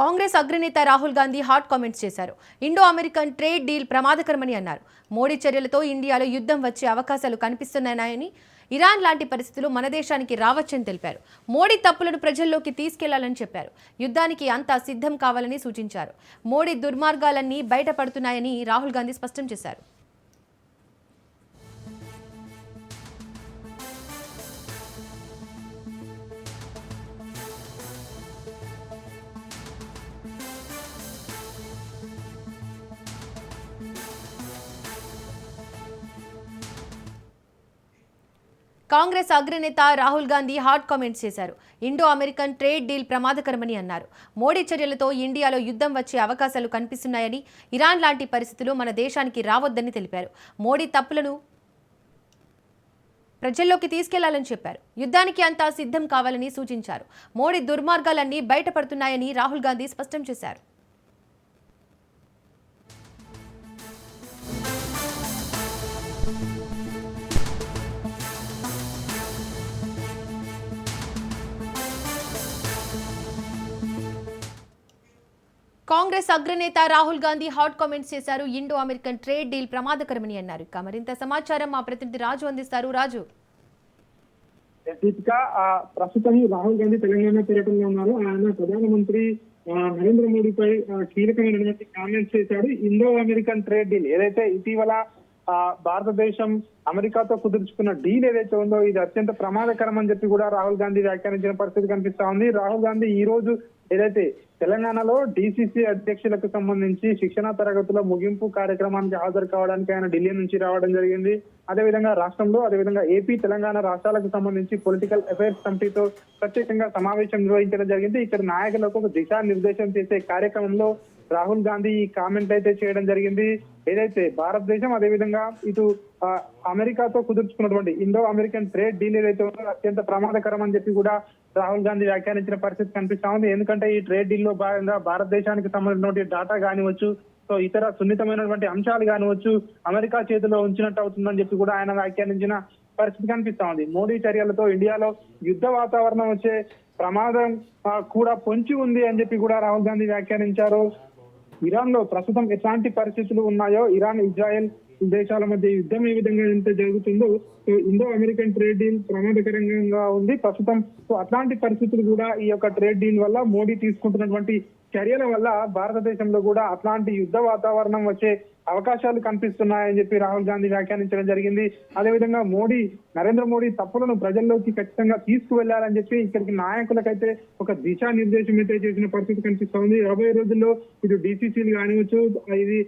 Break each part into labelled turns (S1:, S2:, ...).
S1: కాంగ్రెస్ అగ్రనేత Rahul Gandhi hot comments చేశారు. Indo American trade deal ప్రమాదకరమని అన్నారు. మోడీ చర్యలతో ఇండియాలో యుద్ధం వచ్చే అవకాశాలు కనిపిస్తున్నాయని, ఇరాన్ లాంటి పరిస్థితులు మన దేశానికి రావచ్చని తెలిపారు. మోడీ తప్పులను ప్రజల్లోకి తీసుకెళ్లాలని చెప్పారు. యుద్ధానికి అంతా సిద్ధం కావాలని సూచించారు. మోడీ దుర్మార్గాలన్నీ బయటపడుతున్నాయని రాహుల్ గాంధీ స్పష్టం చేశారు. కాంగ్రెస్ అగ్రనేత రాహుల్ గాంధీ హాట్ కామెంట్స్ చేశారు. ఇండో అమెరికన్ ట్రేడ్ డీల్ ప్రమాదకరమని అన్నారు. మోడీ చర్యలతో ఇండియాలో యుద్ధం వచ్చే అవకాశాలు కనిపిస్తున్నాయని, ఇరాన్ లాంటి పరిస్థితులు మన దేశానికి రావద్దని తెలిపారు. మోడీ తప్పులను ప్రజల్లోకి తీసుకెళ్లాలని చెప్పారు. యుద్ధానికి అంతా సిద్ధం కావాలని సూచించారు. మోడీ దుర్మార్గాలన్నీ బయటపడుతున్నాయని రాహుల్ గాంధీ స్పష్టం చేశారు. కాంగ్రెస్ అగ్రనేత రాహుల్ గాంధీ హాట్ కామెంట్స్ చేశారు. ఇండో అమెరికన్ ట్రేడ్ డీల్ ప్రమాదకరమని అన్నారు. ఇక మరింత సమాచారం మా ప్రతినిధి రాజు అందిస్తారు. రాజు,
S2: ప్రస్తుతం రాహుల్ గాంధీ తెలంగాణ పర్యటనలో ఉన్నారు. ఆయన ప్రధానమంత్రి నరేంద్ర మోడీపై కీలకమైనటువంటి కామెంట్స్ చేశాడు. ఇండో అమెరికన్ ట్రేడ్ డీల్ ఏదైతే ఇటీవల భారతదేశం అమెరికాతో కుదుర్చుకున్న డీల్ ఏదైతే ఉందో ఇది అత్యంత ప్రమాదకరం అని చెప్పి కూడా రాహుల్ గాంధీ వ్యాఖ్యానించిన పరిస్థితి కనిపిస్తా ఉంది. రాహుల్ గాంధీ ఈ రోజు ఏదైతే తెలంగాణలో డిసిసి అధ్యక్షులకు సంబంధించి శిక్షణ తరగతుల ముగింపు కార్యక్రమానికి హాజరు కావడానికి ఆయన ఢిల్లీ నుంచి రావడం జరిగింది. అదేవిధంగా రాష్ట్రంలో అదేవిధంగా ఏపీ తెలంగాణ రాష్ట్రాలకు సంబంధించి పొలిటికల్ అఫైర్స్ కమిటీతో ప్రత్యేకంగా సమావేశం నిర్వహించడం జరిగింది. ఇక్కడ నాయకులకు ఒక దిశానిర్దేశం చేసే కార్యక్రమంలో రాహుల్ గాంధీ ఈ కామెంట్ అయితే చేయడం జరిగింది. ఏదైతే భారతదేశం అదేవిధంగా ఇటు అమెరికాతో కుదుర్చుకున్నటువంటి ఇండో అమెరికన్ ట్రేడ్ డీల్ ఏదైతే ఉందో అత్యంత ప్రమాదకరం అని చెప్పి కూడా రాహుల్ గాంధీ వ్యాఖ్యానించిన పరిస్థితి కనిపిస్తా ఉంది. ఎందుకంటే ఈ ట్రేడ్ డీల్ లో భాగంగా భారతదేశానికి సంబంధించినటువంటి డాటా కానివచ్చు, సో ఇతర సున్నితమైనటువంటి అంశాలు కానివచ్చు అమెరికా చేతిలో ఉంచినట్టు అవుతుందని చెప్పి కూడా ఆయన వ్యాఖ్యానించిన పరిస్థితి కనిపిస్తా ఉంది. మోడీ చర్యలతో ఇండియాలో యుద్ధ వాతావరణం వచ్చే ప్రమాదం కూడా పొంచి ఉంది అని చెప్పి కూడా రాహుల్ గాంధీ వ్యాఖ్యానించారు. ఇరాన్ లో ప్రస్తుతం ఎట్లాంటి పరిస్థితులు ఉన్నాయో, ఇరాన్ ఇజ్రాయెల్ దేశాల మధ్య యుద్ధం ఏ విధంగా ఎంత జరుగుతుందో ఇండో అమెరికన్ ట్రేడ్ డీల్ ప్రమాదకరంగా ఉంది ప్రస్తుతం. సో అట్లాంటి పరిస్థితులు కూడా ఈ యొక్క ట్రేడ్ డీల్ వల్ల మోడీ తీసుకుంటున్నటువంటి చర్యల వల్ల భారతదేశంలో కూడా అట్లాంటి యుద్ధ వాతావరణం వచ్చే అవకాశాలు కనిపిస్తున్నాయని చెప్పి రాహుల్ గాంధీ వ్యాఖ్యానించడం జరిగింది. అదేవిధంగా నరేంద్ర మోడీ తప్పులను ప్రజల్లోకి ఖచ్చితంగా తీసుకువెళ్లాలని చెప్పి ఇక్కడికి నాయకులకైతే ఒక దిశానిర్దేశం అయితే చేసిన పరిస్థితి కనిపిస్తా ఉంది. రాబోయే రోజుల్లో ఇటు డిసిసిలు కానివచ్చు, ఇది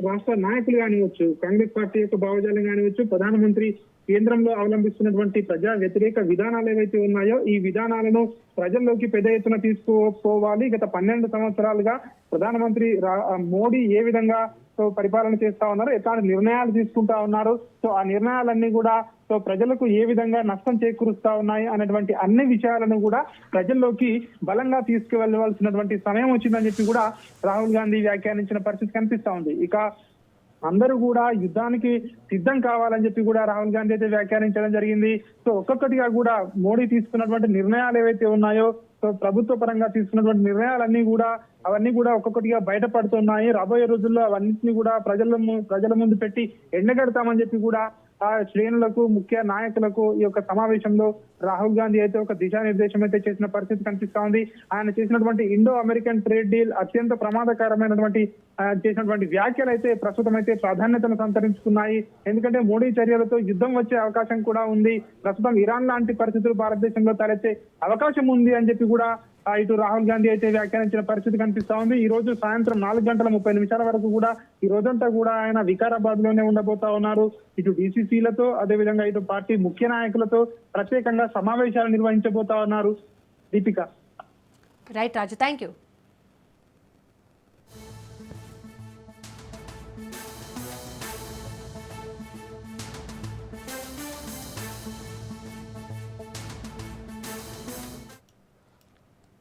S2: రాష్ట్ర నాయకులు కానివచ్చు, కాంగ్రెస్ పార్టీ యొక్క భావజాలం కానివచ్చు, ప్రధానమంత్రి కేంద్రంలో అవలంబిస్తున్నటువంటి ప్రజా వ్యతిరేక విధానాలు ఏవైతే ఉన్నాయో ఈ విధానాలను ప్రజల్లోకి పెద్ద ఎత్తున తీసుకుపోవాలి. గత 12 సంవత్సరాలుగా ప్రధానమంత్రి మోడీ ఏ విధంగా పరిపాలన చేస్తా ఉన్నారు, ఎట్లాంటి నిర్ణయాలు తీసుకుంటా ఉన్నారు, సో ఆ నిర్ణయాలన్నీ కూడా ప్రజలకు ఏ విధంగా నష్టం చేకూరుస్తా ఉన్నాయి అనేటువంటి అన్ని విషయాలను కూడా ప్రజల్లోకి బలంగా తీసుకువెళ్ళవలసినటువంటి సమయం వచ్చిందని చెప్పి కూడా రాహుల్ గాంధీ వ్యాఖ్యానించిన పరిస్థితి కనిపిస్తా ఉంది. ఇక అందరూ కూడా యుద్ధానికి సిద్ధం కావాలని చెప్పి కూడా రాహుల్ గాంధీ అయితే వ్యాఖ్యానించడం జరిగింది. సో ఒక్కొక్కటిగా కూడా మోడీ తీసుకున్నటువంటి నిర్ణయాలు ఏవైతే ఉన్నాయో, సో ప్రభుత్వ పరంగా తీసుకున్నటువంటి నిర్ణయాలన్నీ కూడా అవన్నీ కూడా ఒక్కొక్కటిగా బయటపడుతున్నాయి. రాబోయే రోజుల్లో అవన్నింటినీ కూడా ప్రజల ముందు పెట్టి ఎండగడతామని చెప్పి కూడా ఆ శ్రేణులకు ముఖ్య నాయకులకు ఈ యొక్క సమావేశంలో రాహుల్ గాంధీ అయితే ఒక దిశానిర్దేశం అయితే చేసిన పరిస్థితి కనిపిస్తా ఉంది. ఆయన చేసినటువంటి ఇండో అమెరికన్ ట్రేడ్ డీల్ అత్యంత ప్రమాదకరమైనటువంటి చేసినటువంటి వ్యాఖ్యలు అయితే ప్రస్తుతం అయితే ప్రాధాన్యతను సంతరించుకున్నాయి. ఎందుకంటే మోడీ చర్యలతో యుద్ధం వచ్చే అవకాశం కూడా ఉంది. ప్రస్తుతం ఇరాన్ లాంటి పరిస్థితులు భారతదేశంలో తలెత్తే అవకాశం ఉంది అని చెప్పి కూడా ఇటు రాహుల్ గాంధీ అయితే వ్యాఖ్యానించిన పరిస్థితి కనిపిస్తా ఉంది. ఈ రోజు సాయంత్రం 4:30 వరకు కూడా ఈ రోజంతా కూడా ఆయన వికారాబాద్ లోనే ఉండబోతా ఉన్నారు. ఇటు డిసిసిలతో అదేవిధంగా ఇటు పార్టీ ముఖ్య నాయకులతో ప్రత్యేకంగా సమావేశాలు నిర్వహించబోతా ఉన్నారు. Deepika.
S1: Right Raju, thank you.